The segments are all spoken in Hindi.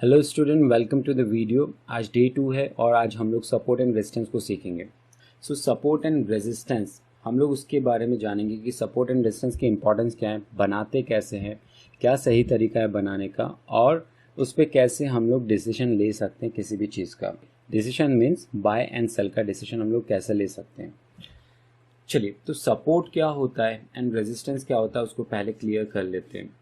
Hello student, welcome to the video. आज डे 2 है और आज हम लोग सपोर्ट एंड रेजिस्टेंस को सीखेंगे। सपोर्ट एंड रेजिस्टेंस हम लोग उसके बारे में जानेंगे कि सपोर्ट एंड रेजिस्टेंस की इंपॉर्टेंस क्या है, बनाते कैसे हैं, क्या सही तरीका है बनाने का, और उस पर कैसे हम लोग डिसीजन ले सकते हैं किसी भी चीज़ का। Decision means buy and sell का डिसीजन हम लोग कैसे ले सकते हैं। चलिए, तो सपोर्ट क्या होता है एंड रेजिस्टेंस क्या होता है उसको पहले क्लियर कर लेते हैं।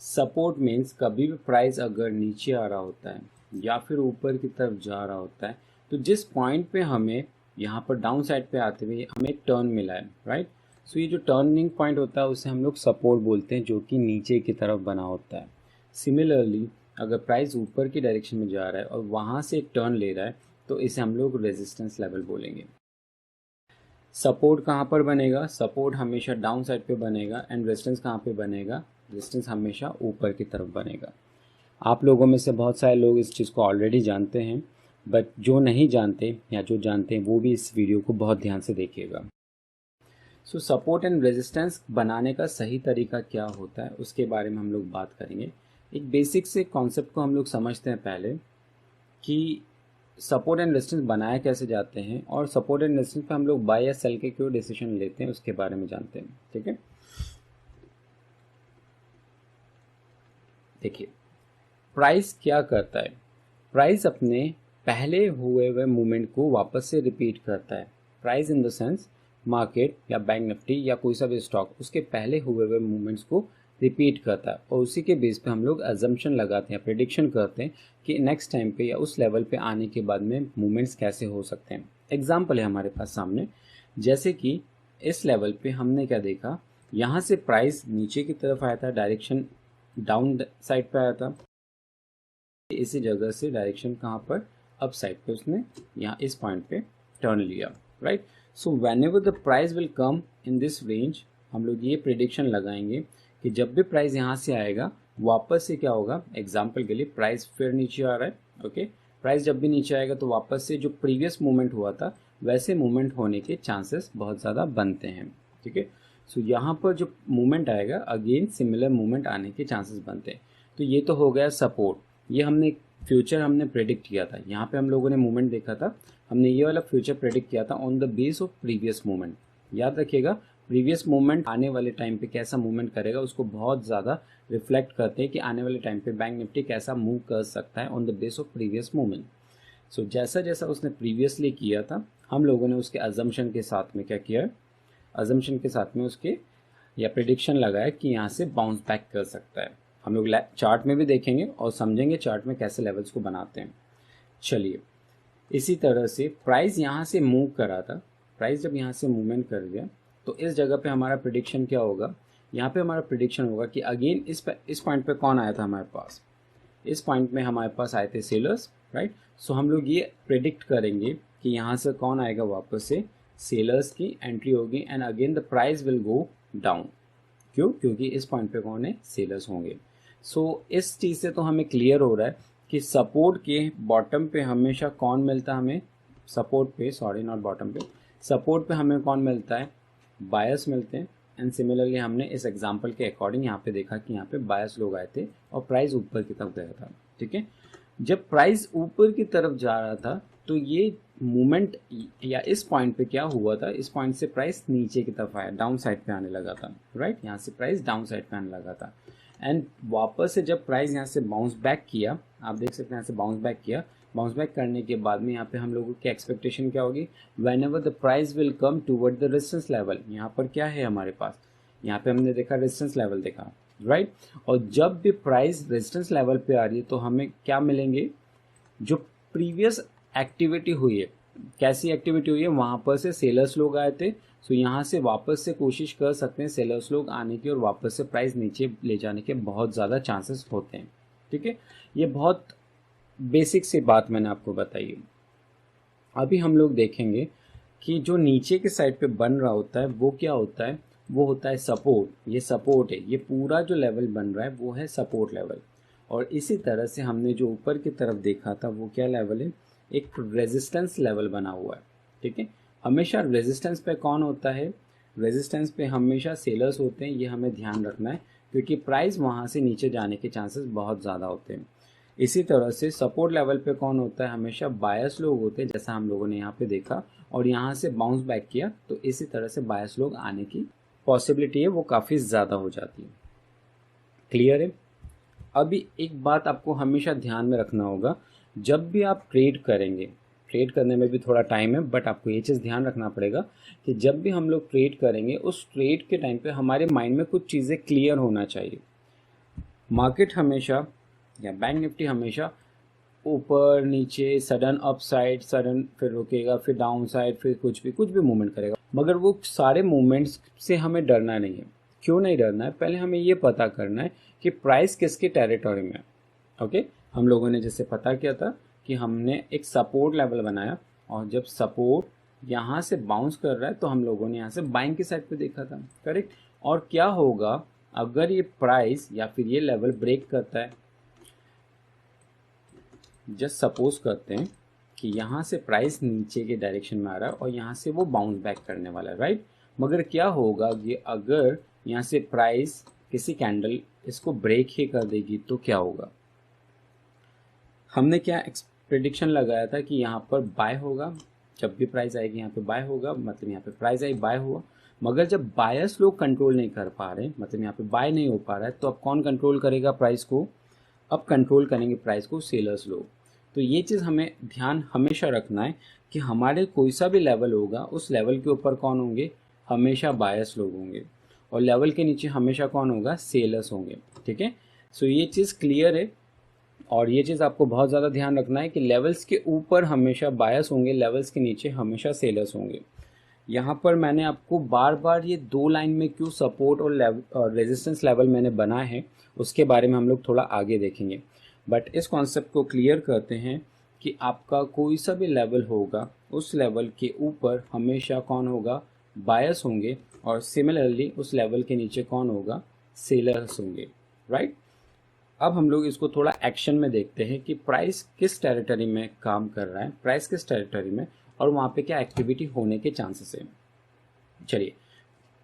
सपोर्ट मीन्स कभी भी प्राइस अगर नीचे आ रहा होता है या फिर ऊपर की तरफ जा रहा होता है, तो जिस पॉइंट पे हमें यहाँ पर डाउन साइड पे आते हुए हमें एक टर्न मिला है, राइट। सो ये जो टर्निंग पॉइंट होता है उसे हम लोग सपोर्ट बोलते हैं, जो कि नीचे की तरफ बना होता है। सिमिलरली अगर प्राइस ऊपर की डायरेक्शन में जा रहा है और वहाँ से एक टर्न ले रहा है तो इसे हम लोग रेजिस्टेंस लेवल बोलेंगे। सपोर्ट कहाँ पर बनेगा? सपोर्ट हमेशा डाउन साइड पे बनेगा एंड रेजिस्टेंस कहाँ पे बनेगा? रेजिस्टेंस हमेशा ऊपर की तरफ बनेगा। आप लोगों में से बहुत सारे लोग इस चीज़ को ऑलरेडी जानते हैं, बट जो नहीं जानते या जो जानते हैं वो भी इस वीडियो को बहुत ध्यान से देखिएगा। सपोर्ट एंड रेजिस्टेंस बनाने का सही तरीका क्या होता है उसके बारे में हम लोग बात करेंगे। एक बेसिक से कॉन्सेप्ट को हम लोग समझते हैं पहले कि सपोर्ट एंड रेजिस्टेंस बनाए कैसे जाते हैं और सपोर्ट एंड रेजिस्टेंस पे हम लोग बाय या सेल के क्यों डिसीजन लेते हैं उसके बारे में जानते हैं। ठीक है, देखिए प्राइस क्या करता है। प्राइस अपने पहले हुए मूवमेंट को वापस से रिपीट करता है। Price in the sense market या बैंक निफ्टी या कोई सा भी स्टॉक उसके पहले हुए मूवमेंट्स को रिपीट करता है और उसी के बेस पे हम लोग अजम्पशन लगाते हैं, प्रेडिक्शन करते हैं कि नेक्स्ट टाइम पे या उस लेवल पे आने के बाद में मूवमेंट्स कैसे हो सकते हैं। एग्जाम्पल है हमारे पास सामने, जैसे कि इस लेवल पे हमने क्या देखा, यहाँ से प्राइस नीचे की तरफ आया था, डायरेक्शन डाउन साइड पे आया था, इसी जगह से डायरेक्शन कहाँ पर, अप साइड पे उसने यहाँ इस पॉइंट पे टर्न लिया, right. So when ever the price will come in this range, हम लोग ये प्रिडिक्शन लगाएंगे कि जब भी प्राइस यहाँ से आएगा वापस से क्या होगा। एग्जाम्पल के लिए प्राइस फिर नीचे आ रहा है, ओके। प्राइस जब भी नीचे आएगा तो वापस से जो प्रीवियस मूवमेंट हुआ था वैसे मूवमेंट होने के चांसेस बहुत ज़्यादा बनते हैं। ठीक है, सो यहाँ पर जो मूवमेंट आएगा अगेन सिमिलर मूवमेंट आने के चांसेस बनते हैं। तो ये तो हो गया सपोर्ट, ये हमने फ्यूचर हमने प्रेडिक्ट किया था। यहाँ पे हम लोगों ने मूवमेंट देखा था, हमने ये वाला फ्यूचर प्रेडिक्ट किया था on the base of previous movement. याद रखिएगा, प्रीवियस मूवमेंट आने वाले टाइम पे कैसा मूवमेंट करेगा उसको बहुत ज़्यादा रिफ्लेक्ट करते हैं कि आने वाले टाइम पे बैंक निफ्टी कैसा मूव कर सकता है on the base of previous movement. So जैसा जैसा उसने प्रीवियसली किया था हम लोगों ने उसके अजम्पशन के साथ में क्या किया, अजम्पशन के साथ में उसके या प्रिडिक्शन लगाया कि यहाँ से बाउंस बैक कर सकता है। हम लोग चार्ट में भी देखेंगे और समझेंगे चार्ट में कैसे लेवल्स को बनाते हैं। चलिए, इसी तरह से प्राइस यहाँ से मूव करा था, प्राइस जब यहाँ से मूवमेंट कर गया तो इस जगह पे हमारा प्रिडिक्शन क्या होगा, यहाँ पे हमारा प्रिडिक्शन होगा कि अगेन इस पॉइंट पे कौन आया था हमारे पास, इस पॉइंट में हमारे पास आए थे सेलर्स, राइट। सो हम लोग ये प्रिडिक्ट करेंगे कि यहाँ से कौन आएगा, वापस से सेलर्स की एंट्री होगी and again the price will go down. क्यों? क्योंकि इस पॉइंट पे कौन है, सेलर्स होंगे। सो इस चीज़ से तो हमें क्लियर हो रहा है कि सपोर्ट के बॉटम पे हमेशा कौन मिलता है हमें, सपोर्ट पे, सॉरी नॉट बॉटम पे, सपोर्ट पे हमें कौन मिलता है, बायर्स मिलते हैं। एंड सिमिलरली हमने इस एग्जांपल के अकॉर्डिंग यहाँ पे देखा कि यहाँ पे बायर्स लोग आए थे और प्राइस ऊपर की तरफ गया था। ठीक है, जब प्राइस ऊपर की तरफ जा रहा था तो ये मूवमेंट या इस पॉइंट पे क्या हुआ था, इस पॉइंट से प्राइस नीचे की तरफ आया, डाउन साइड पे आने लगा था, राइट। यहाँ से प्राइस डाउन साइड पे आने लगा था एंड वापस से जब प्राइस यहाँ से बाउंस बैक किया, आप देख सकते हैं यहाँ से बाउंस बैक किया, बाउंस बैक करने के बाद में यहाँ पे हम लोगों की एक्सपेक्टेशन क्या होगी, when ever the price will come toward the resistance level. यहाँ पर क्या है हमारे पास, यहाँ पे हमने देखा रेजिस्टेंस लेवल देखा, राइट। और जब भी प्राइस रेजिस्टेंस लेवल पे आ रही है तो हमें क्या मिलेंगे, जो प्रीवियस एक्टिविटी हुई है, कैसी एक्टिविटी हुई है, वहाँ पर से सेलर्स लोग आए थे। सो यहाँ से वापस से कोशिश कर सकते हैं सेलर्स लोग आने की और वापस से प्राइस नीचे ले जाने के बहुत ज़्यादा चांसेस होते हैं। ठीक है, ये बहुत बेसिक सी बात मैंने आपको बताई है। अभी हम लोग देखेंगे कि जो नीचे के साइड पे बन रहा होता है वो क्या होता है, वो होता है सपोर्ट। ये सपोर्ट है, ये पूरा जो लेवल बन रहा है वो है सपोर्ट लेवल। और इसी तरह से हमने जो ऊपर की तरफ देखा था वो क्या लेवल है, एक रेजिस्टेंस लेवल बना हुआ है। ठीक है, हमेशा रेजिस्टेंस पे कौन होता है, रेजिस्टेंस पे हमेशा सेलर्स होते हैं, ये हमें ध्यान रखना है क्योंकि प्राइस वहाँ से नीचे जाने के चांसेस बहुत ज़्यादा होते हैं। इसी तरह से सपोर्ट लेवल पे कौन होता है, हमेशा बायस लोग होते हैं, जैसा हम लोगों ने यहाँ पे देखा, और यहाँ से बाउंस बैक किया, तो इसी तरह से बायस लोग आने की पॉसिबिलिटी है वो काफ़ी ज़्यादा हो जाती है। क्लियर है। अभी एक बात आपको हमेशा ध्यान में रखना होगा, जब भी आप ट्रेड करेंगे, ट्रेड करने में भी थोड़ा टाइम है, बट आपको ये चीज़ ध्यान रखना पड़ेगा कि जब भी हम लोग ट्रेड करेंगे उस ट्रेड के टाइम पे हमारे माइंड में कुछ चीज़ें क्लियर होना चाहिए। मार्केट हमेशा या बैंक निफ्टी हमेशा ऊपर नीचे, सडन अप साइड, सडन फिर रुकेगा, फिर डाउन साइड, फिर कुछ भी मूवमेंट करेगा, मगर वो सारे मूवमेंट्स से हमें डरना नहीं है। क्यों नहीं डरना है, पहले हमें ये पता करना है कि प्राइस किसके टेरिटरी में है। ओके, हम लोगों ने जैसे पता किया था कि हमने एक सपोर्ट लेवल बनाया, और जब सपोर्ट यहाँ से बाउंस कर रहा है तो हम लोगों ने यहाँ से बाइंग की साइड पे देखा था, करेक्ट। और क्या होगा अगर ये प्राइस या फिर ये लेवल ब्रेक करता है, जस्ट सपोज करते हैं कि यहाँ से प्राइस नीचे के डायरेक्शन में आ रहा है और यहाँ से वो बाउंस बैक करने वाला है, राइट। मगर क्या होगा ये अगर यहाँ से प्राइस किसी कैंडल इसको ब्रेक ही कर देगी तो क्या होगा। हमने क्या प्रेडिक्शन लगाया था कि यहाँ पर बाय होगा, जब भी प्राइस आएगी यहाँ पे बाय होगा, मतलब यहाँ पे प्राइस आई बाय हुआ। मगर जब बायर्स लोग कंट्रोल नहीं कर पा रहे, मतलब यहाँ पे बाय नहीं हो पा रहा है, तो अब कौन कंट्रोल करेगा प्राइस को, अब कंट्रोल करेंगे प्राइस को सेलर्स लोग। तो ये चीज़ हमें ध्यान हमेशा रखना है कि हमारे कोई सा भी लेवल होगा उस लेवल के ऊपर कौन होंगे, हमेशा बायर्स लोग होंगे, और लेवल के नीचे हमेशा कौन होगा, सेलर्स होंगे। ठीक है, सो ये चीज़ क्लियर है। और ये चीज़ आपको बहुत ज़्यादा ध्यान रखना है कि लेवल्स के ऊपर हमेशा बायर्स होंगे, लेवल्स के नीचे हमेशा सेलर्स होंगे। यहाँ पर मैंने आपको बार बार ये दो लाइन में क्यों सपोर्ट और रेजिस्टेंस लेवल मैंने बनाए हैं उसके बारे में हम लोग थोड़ा आगे देखेंगे, बट इस कॉन्सेप्ट को क्लियर करते हैं कि आपका कोई सा भी लेवल होगा उस लेवल के ऊपर हमेशा कौन होगा, बायर्स होंगे, और सिमिलरली उस लेवल के नीचे कौन होगा, सेलर्स होंगे, राइट। अब हम लोग इसको थोड़ा एक्शन में देखते हैं कि प्राइस किस टेरिटरी में काम कर रहा है, प्राइस किस टेरिटरी में, और वहाँ पे क्या एक्टिविटी होने के चांसेस हैं। चलिए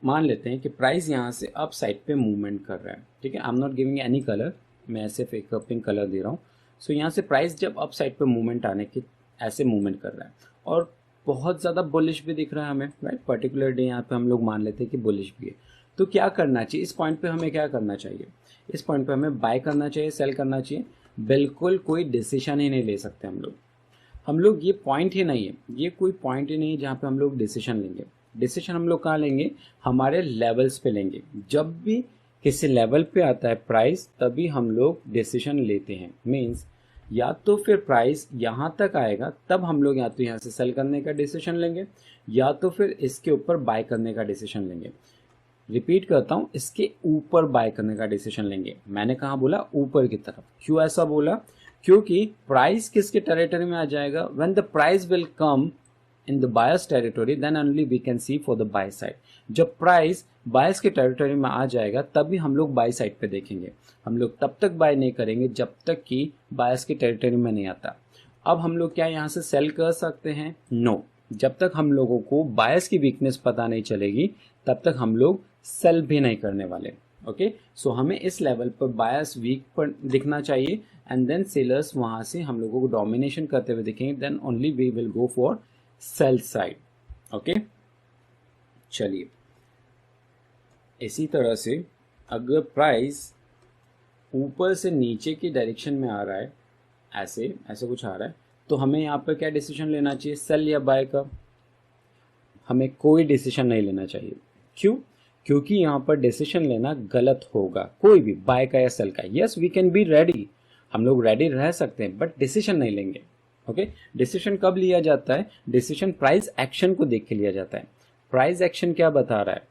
मान लेते हैं कि प्राइस यहाँ से अप साइड पे मूवमेंट कर रहा है, ठीक है। I am not giving any colour, मैं सिर्फ एक पिंक कलर दे रहा हूँ। सो यहाँ से प्राइस जब अप साइड पे मूवमेंट आने की ऐसे मूवमेंट कर रहा है और बहुत ज़्यादा बुलिश भी दिख रहा है हमें, राइट। पर्टिकुलर डे यहाँ पे हम लोग मान लेते हैं कि बुलिश भी है, तो क्या करना चाहिए इस पॉइंट पे, हमें क्या करना चाहिए, इस पॉइंट पे हमें बाय करना चाहिए, सेल करना चाहिए। बिल्कुल कोई डिसीजन ही नहीं ले सकते हम लोग ये पॉइंट ही नहीं है, ये कोई पॉइंट ही नहीं है जहाँ पे हम लोग डिसीजन लेंगे। डिसीजन हम लोग कहाँ लेंगे, हमारे लेवल्स पे लेंगे। जब भी किसी लेवल पे आता है प्राइस तभी हम लोग डिसीजन लेते हैं। मीन्स या तो फिर प्राइस यहाँ तक आएगा तब हम लोग या तो यहाँ से सेल करने का डिसीजन लेंगे, या तो फिर इसके ऊपर बाय करने का डिसीजन लेंगे। रिपीट करता हूँ, इसके ऊपर बाय करने का डिसीजन लेंगे। मैंने कहाँ बोला, ऊपर की तरफ। क्यों ऐसा बोला, क्योंकि प्राइस किसके टेरिटरी में आ जाएगा, when the price will come in the buyers territory then only we can see for the buy side. जब प्राइस बायर्स के टेरिटरी में आ जाएगा तभी हम लोग बाय साइड पे देखेंगे। हम लोग तब तक बाय नहीं करेंगे जब तक कि बायर्स के टेरिटरी में नहीं आता। अब हम लोग क्या यहाँ से सेल कर सकते हैं, नो। जब तक हम लोगों को बायर्स की वीकनेस पता नहीं चलेगी तब तक हम लोग सेल भी नहीं करने वाले। ओके, सो हमें इस लेवल पर बायर्स वीक पर दिखना चाहिए एंड देन सेलर्स वहां से हम लोगों को डोमिनेशन करते हुए दिखेंगे, then only we will go for sell side. Okay, चलिए इसी तरह से अगर प्राइस ऊपर से नीचे की डायरेक्शन में आ रहा है, ऐसे ऐसे कुछ आ रहा है, तो हमें यहाँ पर क्या डिसीजन लेना चाहिए, सेल या बाय का। हमें कोई डिसीजन नहीं लेना चाहिए। क्यों, क्योंकि यहाँ पर डिसीजन लेना गलत होगा, कोई भी बाय का या सेल का। Yes we can be ready, हम लोग रेडी रह सकते हैं, बट डिसीजन नहीं लेंगे। ओके, डिसीजन कब लिया जाता है, डिसीजन प्राइस एक्शन को देख के लिया जाता है। प्राइस एक्शन क्या बता रहा है,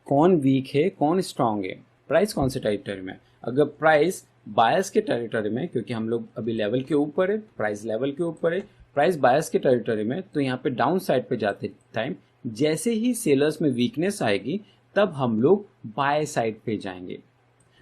कौन वीक है कौन स्ट्रांग है, प्राइस कौन से टेरिटरी में। अगर प्राइस बायर्स के टेरिटरी में, क्योंकि हम लोग अभी लेवल के ऊपर है, प्राइस लेवल के ऊपर है, प्राइस बायर्स के टेरिटरी में, तो यहाँ पे डाउन साइड पे जाते टाइम जैसे ही सेलर्स में वीकनेस आएगी तब हम लोग बाय साइड पे जाएंगे।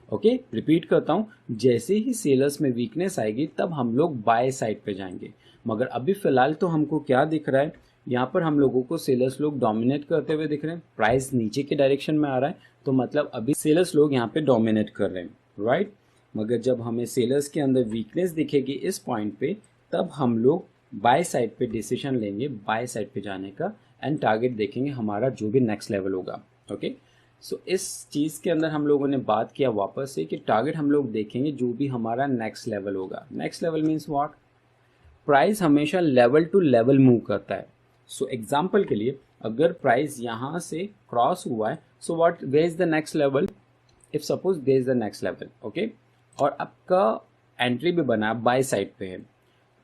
ओके, रिपीट करता हूँ, जैसे ही सेलर्स में वीकनेस आएगी तब हम लोग बाय साइड पे जाएंगे। मगर अभी फिलहाल तो हमको क्या दिख रहा है, यहाँ पर हम लोगों को सेलर्स लोग डोमिनेट करते हुए दिख रहे हैं। प्राइस नीचे के डायरेक्शन में आ रहा है तो मतलब अभी सेलर्स लोग यहाँ पे डोमिनेट कर रहे हैं, राइट। मगर जब हमें सेलर्स के अंदर वीकनेस दिखेगी इस पॉइंट पे, तब हम लोग बाय साइड पे डिसीजन लेंगे बाय साइड पे जाने का, एंड टारगेट देखेंगे हमारा जो भी नेक्स्ट लेवल होगा। ओके, सो इस चीज़ के अंदर हम लोगों ने बात किया वापस से कि टारगेट हम लोग देखेंगे जो भी हमारा नेक्स्ट लेवल होगा। Next level means what? Price हमेशा लेवल टू लेवल मूव करता है। सो एग्जाम्पल के लिए अगर प्राइस यहाँ से क्रॉस हुआ है, so what, where is the next level? If suppose there is the next level, okay, और आपका एंट्री भी बना बाय साइड पे है,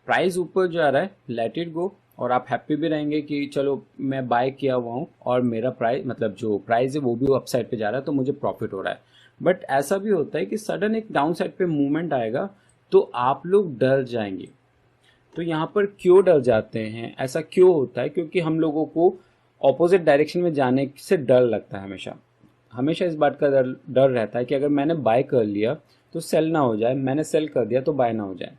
प्राइस ऊपर जा रहा है, लेट इट गो, और आप हैप्पी भी रहेंगे कि चलो मैं बाय किया हुआ हूँ और मेरा प्राइस, मतलब जो प्राइस है वो भी अप साइड पे जा रहा है, तो मुझे प्रॉफिट हो रहा है। बट ऐसा भी होता है कि सडन एक डाउन साइड पे मूवमेंट आएगा तो आप लोग डर जाएंगे। तो यहाँ पर क्यों डर जाते हैं, ऐसा क्यों होता है? क्योंकि हम लोगों को ऑपोजिट डायरेक्शन में जाने से डर लगता है। हमेशा हमेशा इस बात का डर रहता है कि अगर मैंने बाय कर लिया तो सेल ना हो जाए, मैंने सेल कर दिया तो बाय ना हो जाए।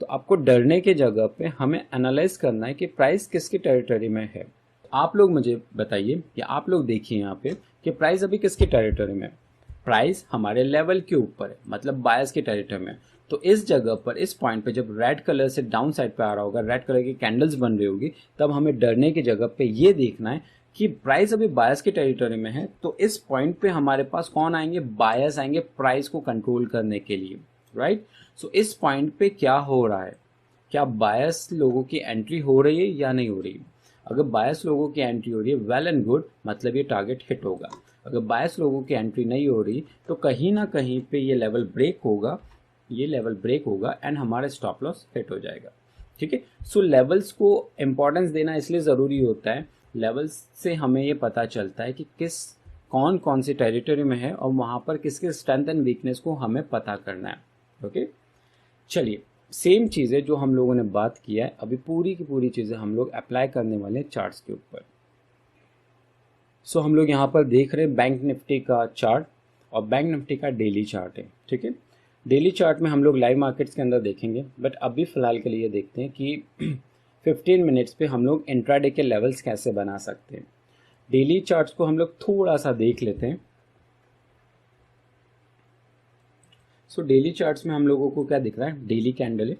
तो आपको डरने के जगह पे हमें एनालाइज करना है कि प्राइस किसकी टेरिटरी में है। आप लोग मुझे बताइए या आप लोग देखिए यहाँ पे कि प्राइस अभी किसकी टेरिटरी में है। प्राइस हमारे लेवल के ऊपर है, मतलब बायर्स की टेरिटरी में। तो इस जगह पर, इस पॉइंट पे जब रेड कलर से डाउन साइड पे आ रहा होगा, रेड कलर की कैंडल्स बन रही होगी, तब हमें डरने की जगह पे ये देखना है कि प्राइस अभी बायर्स की टेरिटरी में है। तो इस पॉइंट पे हमारे पास कौन आएंगे? बायर्स आएंगे प्राइस को कंट्रोल करने के लिए, राइट। सो इस पॉइंट पे क्या हो रहा है? क्या बायर्स लोगों की एंट्री हो रही है या नहीं हो रही? अगर बायर्स लोगों की एंट्री हो रही है, वेल एंड गुड, मतलब ये टारगेट हिट होगा। अगर बायर्स लोगों की एंट्री नहीं हो रही तो कहीं ना कहीं पे ये लेवल ब्रेक होगा, ये लेवल ब्रेक होगा एंड हमारा स्टॉप लॉस हिट हो जाएगा। ठीक है, सो लेवल्स को इंपॉर्टेंस देना इसलिए ज़रूरी होता है, लेवल्स से हमें ये पता चलता है कि कौन कौन सी टेरिटरी में है और वहाँ पर किसके स्ट्रेंथ एंड वीकनेस को हमें पता करना है। ओके, चलिए, सेम चीज़ें जो हम लोगों ने बात किया है, अभी पूरी की पूरी चीज़ें हम लोग अप्लाई करने वाले हैं चार्ट्स के ऊपर। सो हम लोग यहाँ पर देख रहे हैं बैंक निफ्टी का चार्ट, और बैंक निफ्टी का डेली चार्ट है। ठीक है, डेली चार्ट में हम लोग लाइव मार्केट्स के अंदर देखेंगे, बट अभी फ़िलहाल के लिए देखते हैं कि 15 मिनट्स पे हम लोग इंट्राडे के लेवल्स कैसे बना सकते हैं। डेली चार्ट्स को हम लोग थोड़ा सा देख लेते हैं। सो डेली चार्ट्स में हम लोगों को क्या दिख रहा है? डेली कैंडल है,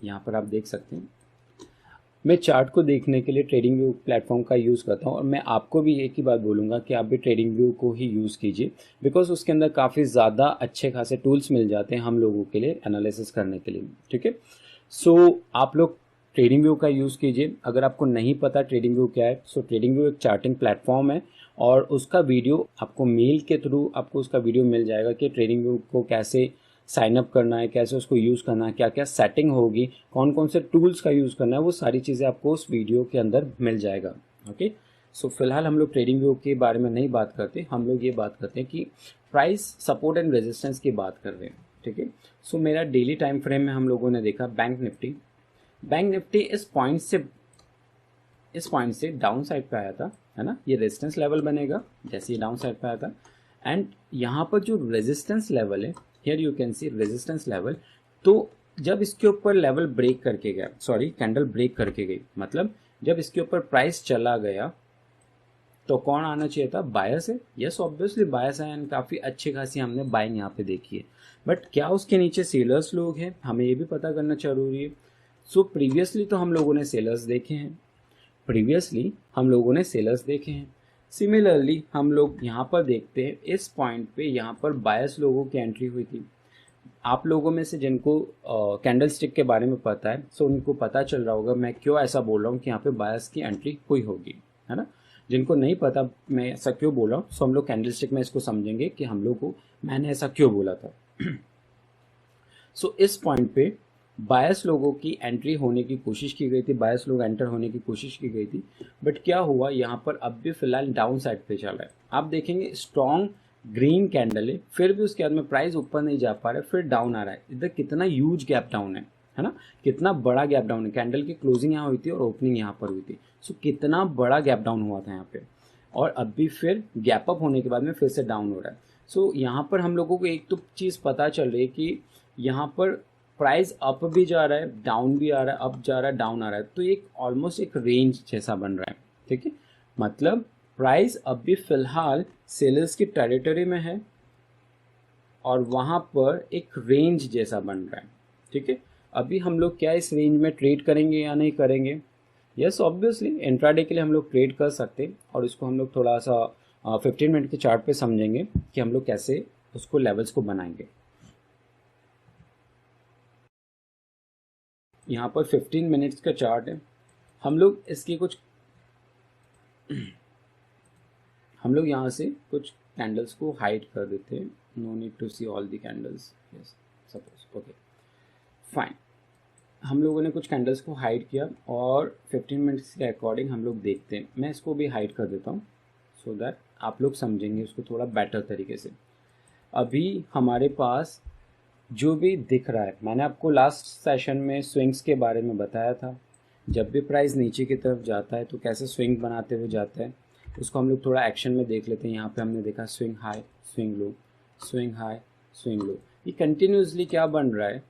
यहाँ पर आप देख सकते हैं। मैं चार्ट को देखने के लिए ट्रेडिंग व्यू प्लेटफॉर्म का यूज़ करता हूँ, और मैं आपको भी एक ही बात बोलूँगा कि आप भी ट्रेडिंग व्यू को ही यूज़ कीजिए, बिकॉज उसके अंदर काफ़ी ज़्यादा अच्छे खासे टूल्स मिल जाते हैं हम लोगों के लिए एनालिसिस करने के लिए। ठीक है, सो आप लोग ट्रेडिंग व्यू का यूज़ कीजिए। अगर आपको नहीं पता ट्रेडिंग व्यू क्या है, सो ट्रेडिंग व्यू एक चार्टिंग प्लेटफॉर्म है, और उसका वीडियो आपको मेल के थ्रू आपको उसका वीडियो मिल जाएगा कि ट्रेडिंग व्यू को कैसे साइन अप करना है, कैसे उसको यूज़ करना है, क्या क्या सेटिंग होगी, कौन कौन से टूल्स का यूज़ करना है, वो सारी चीज़ें आपको उस वीडियो के अंदर मिल जाएगा। ओके, सो फिलहाल हम लोग ट्रेडिंग व्यू के बारे में नहीं बात करते, हम लोग ये बात करते हैं कि प्राइस सपोर्ट एंड रेजिस्टेंस की बात कर रहे हैं। ठीक है, सो मेरा डेली टाइम फ्रेम में हम लोगों ने देखा बैंक निफ्टी। बैंक निफ्टी इस पॉइंट से डाउन साइड पे आया था, है ना, ये रेजिस्टेंस लेवल बनेगा जैसे ये डाउन साइड पे आया था, एंड यहाँ पर जो रेजिस्टेंस लेवल है, here you can see resistance level, तो जब इसके ऊपर लेवल ब्रेक करके गया, सॉरी कैंडल ब्रेक करके गई, मतलब जब इसके ऊपर प्राइस चला गया तो कौन आना चाहिए था? बायर्स है। यस, ऑब्वियसली बायर्स है, एंड काफ़ी अच्छी खासी हमने बाइंग यहाँ पे देखी है। बट क्या उसके नीचे सेलर्स लोग हैं? हमें ये भी पता करना जरूरी है। सो प्रीवियसली तो हम लोगों ने सेलर्स देखे हैं, सिमिलरली हम लोग यहाँ पर देखते हैं, इस पॉइंट पे यहाँ पर बायर्स लोगों की एंट्री हुई थी। आप लोगों में से जिनको कैंडल स्टिक के बारे में पता है, सो उनको पता चल रहा होगा मैं क्यों ऐसा बोल रहा हूँ कि यहाँ पे बायर्स की एंट्री हुई होगी, है ना। जिनको नहीं पता मैं ऐसा क्यों बोल रहा हूँ, सो हम लोग कैंडल स्टिक में इसको समझेंगे कि मैंने ऐसा क्यों बोला था। सो इस पॉइंट पे बायस लोगों की एंट्री होने की कोशिश की गई थी, बायस लोग एंटर होने की कोशिश की गई थी, बट क्या हुआ, यहाँ पर अब भी फिलहाल डाउन साइड पे चल रहा है। आप देखेंगे स्ट्रॉन्ग ग्रीन कैंडल है, फिर भी उसके बाद में प्राइस ऊपर नहीं जा पा रहा है, फिर डाउन आ रहा है। इधर कितना ह्यूज गैप डाउन है ना, कितना बड़ा गैप डाउन है। कैंडल की क्लोजिंग यहाँ हुई थी और ओपनिंग यहाँ पर हुई थी, सो कितना बड़ा गैप डाउन हुआ था यहाँ पे, और अब भी फिर गैप अप होने के बाद में फिर से डाउन हो रहा है। सो यहाँ पर हम लोगों को एक तो चीज़ पता चल रही है कि यहाँ पर प्राइस अप भी जा रहा है, डाउन भी आ रहा है, अप जा रहा है, डाउन आ रहा है, तो एक ऑलमोस्ट एक रेंज जैसा बन रहा है। ठीक है, मतलब प्राइस अब भी फिलहाल सेलर्स की टेरिटरी में है, और वहाँ पर एक रेंज जैसा बन रहा है, ठीक है। अभी हम लोग क्या इस रेंज में ट्रेड करेंगे या नहीं करेंगे? यस ऑब्वियसली इंट्राडे के लिए हम लोग ट्रेड कर सकते हैं, और इसको हम लोग थोड़ा सा 15 मिनट के चार्ट पे समझेंगे कि हम लोग कैसे उसको लेवल्स को बनाएंगे। यहाँ पर 15 मिनट्स का चार्ट है। हम लोग इसकी कुछ हम लोग यहाँ से कुछ कैंडल्स को हाइड कर देते हैं। No need to see all the candles, yes suppose, okay fine. हम लोगों ने कुछ कैंडल्स को हाइड किया और 15 मिनट्स के अकॉर्डिंग हम लोग देखते हैं। मैं इसको भी हाइड कर देता हूँ सो दैट आप लोग समझेंगे उसको थोड़ा बेटर तरीके से। अभी हमारे पास जो भी दिख रहा है, मैंने आपको लास्ट सेशन में स्विंग्स के बारे में बताया था। जब भी प्राइस नीचे की तरफ जाता है तो कैसे स्विंग बनाते हुए जाता है, उसको हम लोग थोड़ा एक्शन में देख लेते हैं। यहाँ पे हमने देखा swing high, swing low, swing high, swing low. ये कंटिन्यूसली क्या बन रहा है,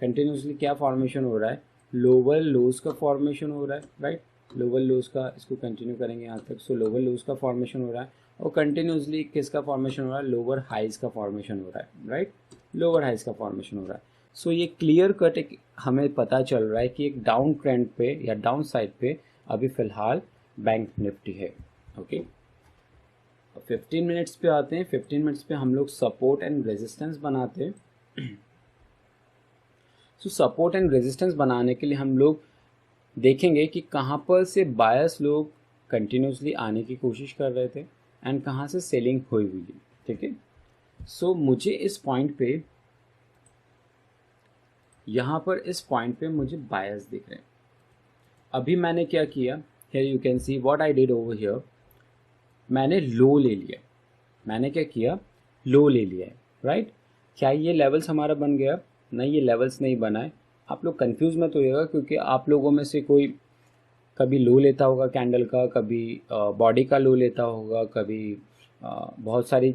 कंटिन्यूसली क्या फॉर्मेशन हो रहा है, लोअर लोज का फॉर्मेशन हो रहा है, राइट। लोअर लोज का, इसको कंटिन्यू करेंगे यहाँ तक, सो लोअर लोज का फॉर्मेशन हो रहा है, और कंटिन्यूसली किसका फॉर्मेशन हो रहा है, लोअर हाइज का फॉर्मेशन हो रहा है, राइट। लोअर हाइज का फॉर्मेशन हो रहा है। सो ये क्लियर कट एक हमें पता चल रहा है कि एक डाउन ट्रेंड पे या डाउन साइड पे अभी फिलहाल बैंक निफ्टी है, ओके। 15 मिनट्स पे आते हैं। 15 मिनट्स पे हम लोग सपोर्ट एंड रेजिस्टेंस बनाते हैं। सो सपोर्ट एंड रेजिस्टेंस बनाने के लिए हम लोग देखेंगे कि कहाँ पर से बायर्स लोग कंटिन्यूसली आने की कोशिश कर रहे थे एंड कहाँ से सेलिंग हुई हुई है, ठीक है। सो मुझे इस पॉइंट पे, यहाँ पर इस पॉइंट पे मुझे बायर्स दिख रहे हैं। अभी मैंने क्या किया, here you can see what I did over here. मैंने लो ले लिया। मैंने क्या किया, लो ले लिया है, राइट। क्या ये लेवल्स हमारा बन गया? नहीं, ये लेवल्स नहीं बना है। आप लोग कंफ्यूज मत होइएगा, क्योंकि आप लोगों में से कोई कभी लो लेता होगा कैंडल का, कभी बॉडी का लो लेता होगा, कभी बहुत सारी,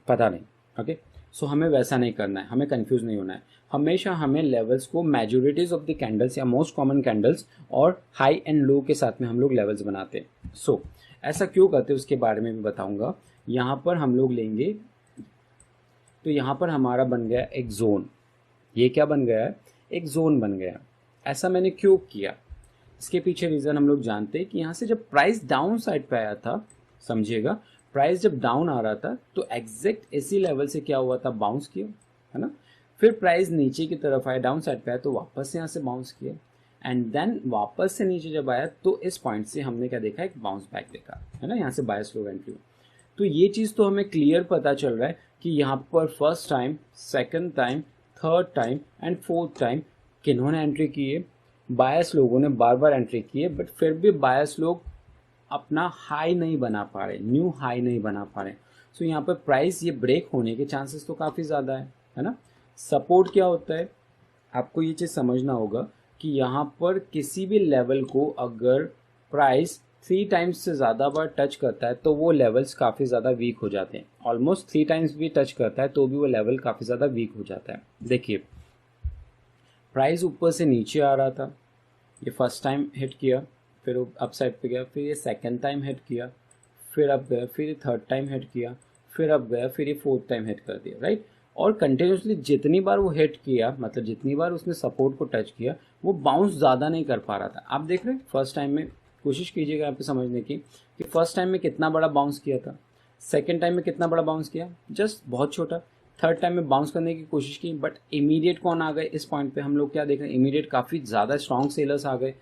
पता नहीं, ओके। सो हमें वैसा नहीं करना है, हमें कंफ्यूज नहीं होना है। हमेशा हमें लेवल्स को मैजॉरिटीज ऑफ द कैंडल्स या मोस्ट कॉमन कैंडल्स और हाई एंड लो के साथ में हम लोग लेवल्स बनाते हैं। सो ऐसा क्यों करते हैं उसके बारे में भी बताऊंगा। यहाँ पर हम लोग लेंगे, तो यहाँ पर हमारा बन गया एक जोन। ये क्या बन गया है, एक जोन बन गया। ऐसा मैंने क्यों किया, इसके पीछे रीज़न हम लोग जानते हैं कि यहाँ से जब प्राइस डाउन साइड पे आया था, समझिएगा, प्राइस जब डाउन आ रहा था तो एग्जैक्ट इसी लेवल से क्या हुआ था, बाउंस किया, है ना। फिर प्राइस नीचे की तरफ आया, डाउन साइड पे आया तो वापस से यहाँ से बाउंस किया, एंड देन वापस से नीचे जब आया तो इस पॉइंट से हमने क्या देखा, एक बाउंस बैक देखा, है ना। यहाँ से बायर्स लोग एंट्री हुई। तो ये चीज़ तो हमें क्लियर पता चल रहा है कि यहाँ पर first time, second time, third time and fourth time किन्होंने एंट्री की है, बायर्स लोगों ने बार बार एंट्री की है। बट फिर भी बायर्स लोग अपना हाई नहीं बना पा रहे, न्यू हाई नहीं बना पा रहे। सो यहाँ पर प्राइस ये ब्रेक होने के चांसेस तो काफ़ी ज़्यादा है ना। सपोर्ट क्या होता है, आपको ये चीज़ समझना होगा कि यहाँ पर किसी भी लेवल को अगर प्राइस 3 टाइम्स से ज़्यादा बार टच करता है तो वो लेवल्स काफ़ी ज़्यादा वीक हो जाते हैं। ऑलमोस्ट 3 टाइम्स भी टच करता है तो भी वो लेवल काफ़ी ज़्यादा वीक हो जाता है। देखिए, प्राइस ऊपर से नीचे आ रहा था, ये फर्स्ट टाइम हिट किया, फिर अप साइड पे गया, फिर ये सेकंड टाइम हिट किया, फिर अप गया, फिर ये थर्ड टाइम हिट किया, फिर अप गया, फिर ये फोर्थ टाइम हिट कर दिया, राइट। और कंटिन्यूसली जितनी बार वो हिट किया, मतलब जितनी बार उसने सपोर्ट को टच किया, वो बाउंस ज़्यादा नहीं कर पा रहा था। आप देख रहे हैं फर्स्ट टाइम में, कोशिश कीजिएगा यहाँ पे समझने की कि फर्स्ट टाइम में कितना बड़ा बाउंस किया था, सेकेंड टाइम में कितना बड़ा बाउंस किया, जस्ट बहुत छोटा। थर्ड टाइम में बाउंस करने की कोशिश की, बट इमीडिएट कौन आ गए इस पॉइंट पे, हम लोग क्या देख रहे हैं, इमीडिएट काफ़ी ज़्यादा स्ट्रॉन्ग सेलर्स आ गए।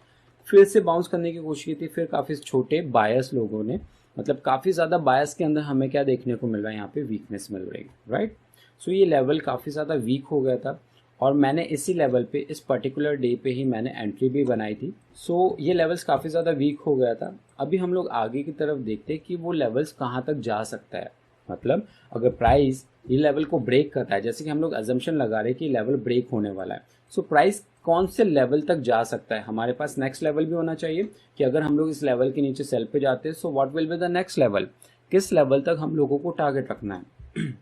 फिर से बाउंस करने की कोशिश की थी, फिर काफ़ी छोटे बायर्स लोगों ने, मतलब काफ़ी ज़्यादा बायर्स के अंदर हमें क्या देखने को मिल रहा है, यहाँ पे वीकनेस मिल रही है, राइट। सो ये लेवल काफ़ी ज़्यादा वीक हो गया था, और मैंने इसी लेवल पे इस पर्टिकुलर डे पे ही मैंने एंट्री भी बनाई थी। सो ये लेवल्स काफ़ी ज़्यादा वीक हो गया था। अभी हम लोग आगे की तरफ देखते हैं कि वो लेवल्स कहाँ तक जा सकता है। मतलब अगर प्राइस ये लेवल को ब्रेक करता है, जैसे कि हम लोग अजम्पशन लगा रहे हैं कि लेवल ब्रेक होने वाला है, सो प्राइस कौन से लेवल तक जा सकता है। हमारे पास नेक्स्ट लेवल भी होना चाहिए कि अगर हम लोग इस लेवल के नीचे सेल पे जाते हैं, so what will be the next level, किस लेवल तक हम लोगों को टारगेट रखना है।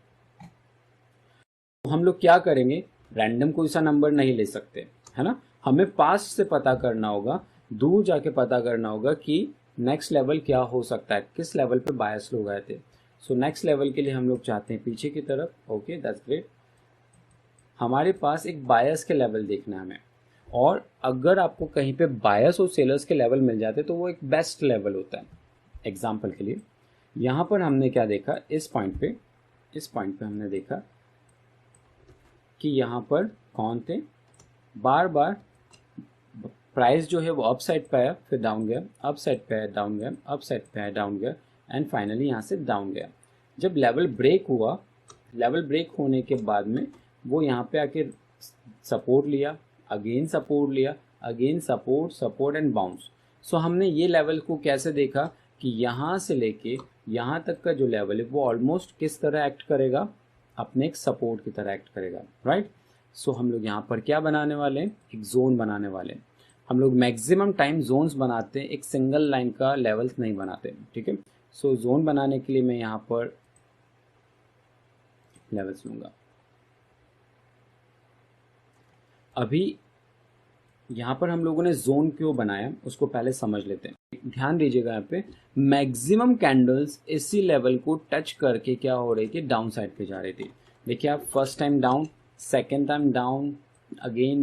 तो हम लोग क्या करेंगे, रैंडम कोई सा नंबर नहीं ले सकते, है ना। हमें पास्ट से पता करना होगा, दूर जाके पता करना होगा कि नेक्स्ट लेवल क्या हो सकता है, किस लेवल पे बायर्स लोग आए थे। सो नेक्स्ट लेवल के लिए हम लोग चाहते हैं पीछे की तरफ। Okay, that's great. हमारे पास एक बायर्स के लेवल देखना है हमें, और अगर आपको कहीं पे बायर्स और सेलर्स के लेवल मिल जाते तो वो एक बेस्ट लेवल होता है। एग्जाम्पल के लिए यहाँ पर हमने क्या देखा, इस पॉइंट पे हमने देखा कि यहाँ पर कौन थे, बार बार प्राइस जो है वो अप साइड पे आया, फिर डाउन गया, अप साइड पे आया, डाउन गया, अप साइड पे आया, डाउन गया, एंड फाइनली यहाँ से डाउन गया। जब लेवल ब्रेक हुआ, लेवल ब्रेक होने के बाद में वो यहाँ पे आके सपोर्ट लिया, अगेन सपोर्ट लिया, अगेन सपोर्ट एंड बाउंस। सो हमने ये लेवल को कैसे देखा कि यहाँ से लेके यहाँ तक का जो लेवल है वो ऑलमोस्ट किस तरह एक्ट करेगा, अपने एक सपोर्ट की तरह एक्ट करेगा, राइट। सो हम लोग यहाँ पर क्या बनाने वाले हैं, एक जोन बनाने वाले हैं। हम लोग मैक्सिमम टाइम जोन्स बनाते हैं, एक सिंगल लाइन का लेवल्स नहीं बनाते, ठीक है। सो जोन बनाने के लिए मैं यहाँ पर लेवल्स लूँगा। अभी यहाँ पर हम लोगों ने जोन क्यों बनाया उसको पहले समझ लेते हैं। ध्यान दीजिएगा, यहाँ पे मैक्सिमम कैंडल्स इसी लेवल को टच करके क्या हो रही थी, डाउन साइड पे जा रही थी। देखिए आप, first time down, second time down, again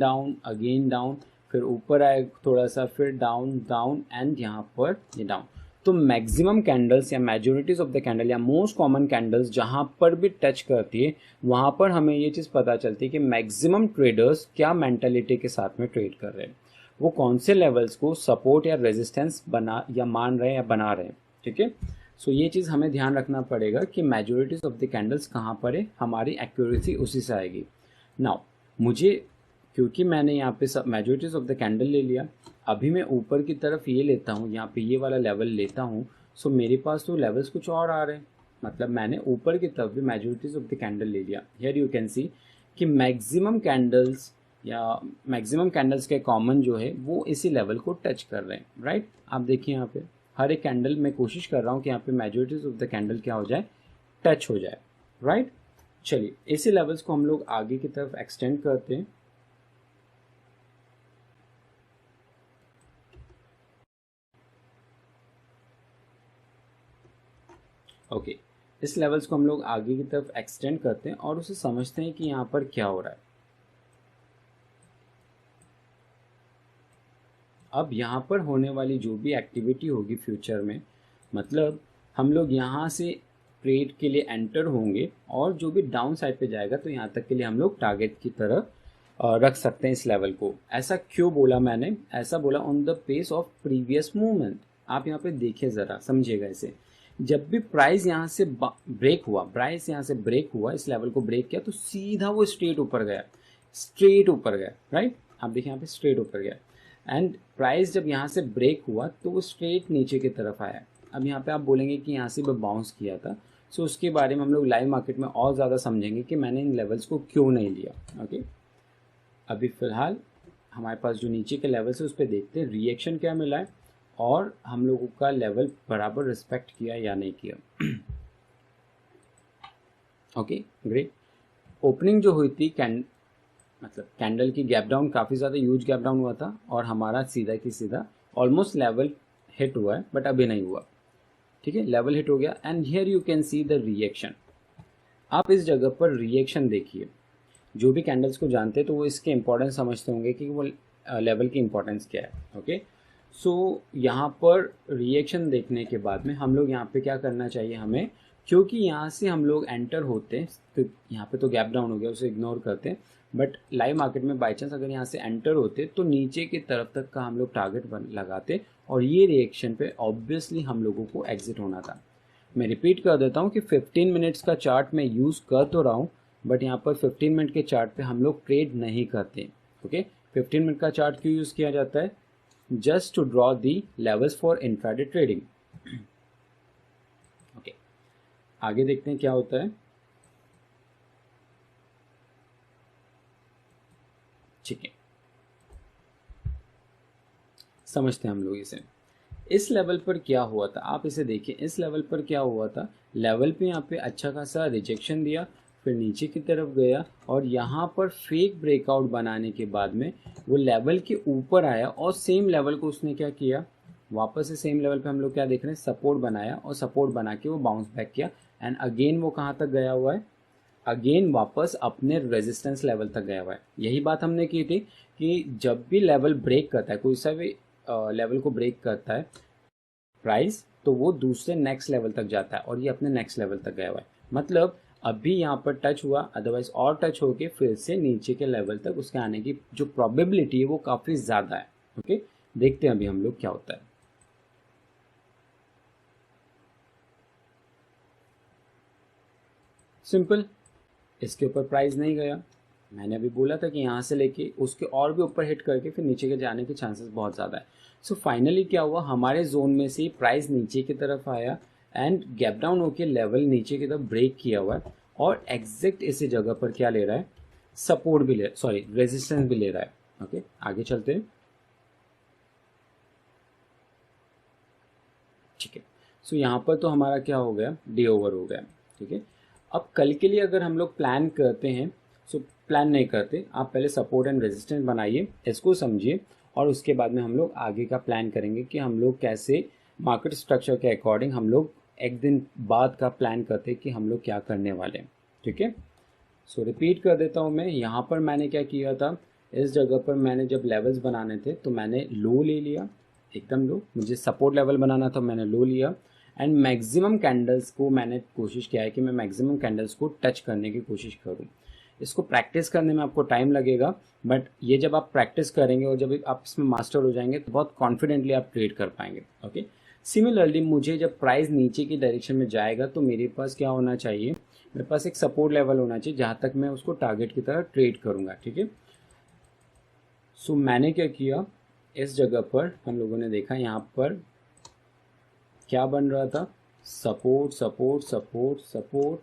down, फिर ऊपर आए थोड़ा सा, फिर डाउन एंड यहाँ पर ये डाउन। तो मैक्सिमम कैंडल्स या मेजोरिटीज ऑफ द कैंडल या मोस्ट कॉमन कैंडल्स जहाँ पर भी टच करती है वहाँ पर हमें ये चीज़ पता चलती है कि मैक्सिमम ट्रेडर्स क्या मेंटालिटी के साथ में ट्रेड कर रहे हैं, वो कौन से लेवल्स को सपोर्ट या रेजिस्टेंस बना या मान रहे हैं या बना रहे हैं, ठीक है। सो ये चीज़ हमें ध्यान रखना पड़ेगा कि मेजोरिटीज ऑफ द कैंडल्स कहाँ पर है, हमारी एक्यूरेसी उसी से आएगी। नाउ मुझे, क्योंकि मैंने यहाँ पे सब मेजोरिटीज ऑफ द कैंडल ले लिया, अभी मैं ऊपर की तरफ ये लेता हूँ, यहाँ पे ये वाला लेवल लेता हूँ। सो मेरे पास तो लेवल्स कुछ और आ रहे हैं, मतलब मैंने ऊपर की तरफ भी मेजोरिटीज ऑफ द कैंडल ले लिया। हियर यू कैन सी कि मैक्सिमम कैंडल्स या मैक्सिमम कैंडल्स के कॉमन जो है वो इसी लेवल को टच कर रहे हैं, राइट। आप देखिए यहाँ पे हर एक कैंडल में कोशिश कर रहा हूँ कि यहाँ पे मेजोरिटीज ऑफ द कैंडल क्या हो जाए, टच हो जाए, राइट। चलिए इसी लेवल्स को हम लोग आगे की तरफ एक्सटेंड करते हैं। ओके, इस लेवल्स को हम लोग आगे की तरफ एक्सटेंड करते हैं और उसे समझते हैं कि यहाँ पर क्या हो रहा है। अब यहाँ पर होने वाली जो भी एक्टिविटी होगी फ्यूचर में, मतलब हम लोग यहाँ से ट्रेड के लिए एंटर होंगे और जो भी डाउन साइड पे जाएगा तो यहाँ तक के लिए हम लोग टारगेट की तरह रख सकते हैं इस लेवल को। ऐसा क्यों बोला मैंने, ऐसा बोला on the pace of previous movement. आप यहाँ पे देखिए ज़रा, समझिएगा इसे। जब भी प्राइस यहाँ से ब्रेक हुआ, इस लेवल को ब्रेक किया तो सीधा वो स्ट्रेट ऊपर गया, राइट। आप देखिए यहाँ पे स्ट्रेट ऊपर गया, एंड प्राइस जब यहाँ से ब्रेक हुआ तो वो स्ट्रेट नीचे की तरफ आया। अब यहाँ पे आप बोलेंगे कि यहाँ से वो बाउंस किया था, सो उसके बारे में हम लोग लाइव मार्केट में और ज़्यादा समझेंगे कि मैंने इन लेवल्स को क्यों नहीं लिया। ओके, अभी फ़िलहाल हमारे पास जो नीचे के लेवल्स है उस पर देखते हैं रिएक्शन क्या मिला है और हम लोगों का लेवल बराबर रिस्पेक्ट किया या नहीं किया। Okay great. ओपनिंग जो हुई थी कैंडल की गैप डाउन, काफ़ी ज़्यादा ह्यूज गैप डाउन हुआ था और हमारा सीधा की सीधा ऑलमोस्ट लेवल हिट हुआ है, बट अभी नहीं हुआ, ठीक है। लेवल हिट हो गया and here you can see the reaction. आप इस जगह पर रिएक्शन देखिए। जो भी कैंडल्स को जानते हैं तो वो इसके इंपॉर्टेंस समझते होंगे कि वो लेवल की इंपॉर्टेंस क्या है। ओके, सो यहाँ पर रिएक्शन देखने के बाद में हम लोग यहाँ पे क्या करना चाहिए हमें, क्योंकि यहाँ से हम लोग एंटर होते हैं तो यहाँ पे तो गैप डाउन हो गया, उसे इग्नोर करते हैं, बट लाइव मार्केट में बाई चांस अगर यहाँ से एंटर होते तो नीचे की तरफ तक का हम लोग टारगेट लगाते और ये रिएक्शन पे ऑब्वियसली हम लोगों को एग्जिट होना था। मैं रिपीट कर देता हूँ कि 15 मिनट्स का चार्ट मैं यूज़ कर तो रहा हूँ, बट यहाँ पर 15 मिनट के चार्ट पे हम लोग ट्रेड नहीं करते। ओके, 15 मिनट का चार्ट क्यों यूज़ किया जाता है? Just to draw the levels for intraday trading. Okay, आगे देखते हैं क्या होता है। ठीक है, समझते हैं हम लोग इसे। इस लेवल पर क्या हुआ था, आप इसे देखिए। इस लेवल पर क्या हुआ था, लेवल पे यहाँ पे अच्छा खासा रिजेक्शन दिया, फिर नीचे की तरफ गया और यहाँ पर फेक ब्रेकआउट बनाने के बाद में वो लेवल के ऊपर आया और सेम लेवल को उसने क्या किया, वापस से सेम लेवल पे हम लोग क्या देख रहे हैं, सपोर्ट बनाया और सपोर्ट बना के वो बाउंस बैक किया एंड अगेन वो कहाँ तक गया हुआ है, अगेन वापस अपने रेजिस्टेंस लेवल तक गया हुआ है। यही बात हमने की थी कि जब भी लेवल ब्रेक करता है, कोई सा भी लेवल को ब्रेक करता है प्राइस, तो वो दूसरे नेक्स्ट लेवल तक जाता है और ये अपने नेक्स्ट लेवल तक गया हुआ है। मतलब अभी यहाँ पर टच हुआ, अदरवाइज और टच होके फिर से नीचे के लेवल तक उसके आने की जो प्रोबेबिलिटी है वो काफ़ी ज़्यादा है। ओके, देखते हैं अभी हम लोग क्या होता है। सिंपल, इसके ऊपर प्राइस नहीं गया। मैंने अभी बोला था कि यहाँ से लेके उसके और भी ऊपर हिट करके फिर नीचे के जाने के चांसेस बहुत ज़्यादा है। सो फाइनली क्या हुआ, हमारे जोन में से प्राइस नीचे की तरफ आया एंड गैप डाउन होके लेवल नीचे की तरफ ब्रेक किया हुआ है और एग्जैक्ट इसी जगह पर क्या ले रहा है, सपोर्ट भी ले, सॉरी रेजिस्टेंस भी ले रहा है। ओके, आगे चलते हैं। ठीक है, सो यहाँ पर तो हमारा क्या हो गया, डे ओवर हो गया। ठीक है, अब कल के लिए अगर हम लोग प्लान करते हैं, सो प्लान नहीं करते, आप पहले सपोर्ट एंड रेजिस्टेंस बनाइए, इसको समझिए और उसके बाद में हम लोग आगे का प्लान करेंगे कि हम लोग कैसे मार्केट स्ट्रक्चर के अकॉर्डिंग हम लोग एक दिन बाद का प्लान करते हैं कि हम लोग क्या करने वाले हैं। ठीक है, सो रिपीट कर देता हूँ मैं, यहाँ पर मैंने क्या किया था, इस जगह पर मैंने जब लेवल्स बनाने थे तो मैंने लो ले लिया, एकदम लो, मुझे सपोर्ट लेवल बनाना था, मैंने लो लिया एंड मैक्सिमम कैंडल्स को मैंने कोशिश किया है कि मैं मैक्सिमम कैंडल्स को टच करने की कोशिश करूँ। इसको प्रैक्टिस करने में आपको टाइम लगेगा, बट ये जब आप प्रैक्टिस करेंगे और जब आप इसमें मास्टर हो जाएंगे तो बहुत कॉन्फिडेंटली आप ट्रेड कर पाएंगे। ओके, सिमिलरली मुझे जब प्राइस नीचे की डायरेक्शन में जाएगा तो मेरे पास क्या होना चाहिए, मेरे पास एक सपोर्ट लेवल होना चाहिए जहाँ तक मैं उसको टारगेट की तरह ट्रेड करूँगा। ठीक है, सो मैंने क्या किया, इस जगह पर हम लोगों ने देखा यहाँ पर क्या बन रहा था, सपोर्ट सपोर्ट सपोर्ट सपोर्ट,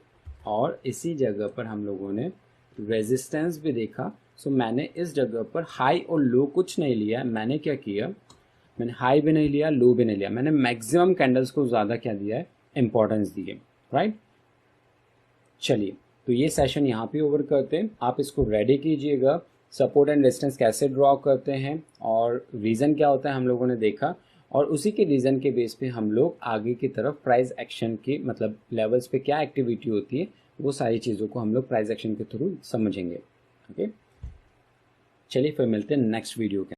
और इसी जगह पर हम लोगों ने रेजिस्टेंस भी देखा। सो मैंने इस जगह पर हाई और लो कुछ नहीं लिया, मैंने क्या किया, मैंने हाई भी नहीं लिया, लो भी नहीं लिया, मैंने मैक्सिमम कैंडल्स को ज़्यादा क्या दिया है, इंपॉर्टेंस दी है। राइट, चलिए तो ये सेशन यहाँ पे ओवर करते हैं, आप इसको रेडी कीजिएगा, सपोर्ट एंड रेजिस्टेंस कैसे ड्रॉ करते हैं और रीज़न क्या होता है हम लोगों ने देखा, और उसी के रीज़न के बेस पे हम लोग आगे की तरफ प्राइस एक्शन की, मतलब लेवल्स पे क्या एक्टिविटी होती है, वो सारी चीज़ों को हम लोग प्राइस एक्शन के थ्रू समझेंगे। ओके, चलिए फिर मिलते हैं नेक्स्ट वीडियो के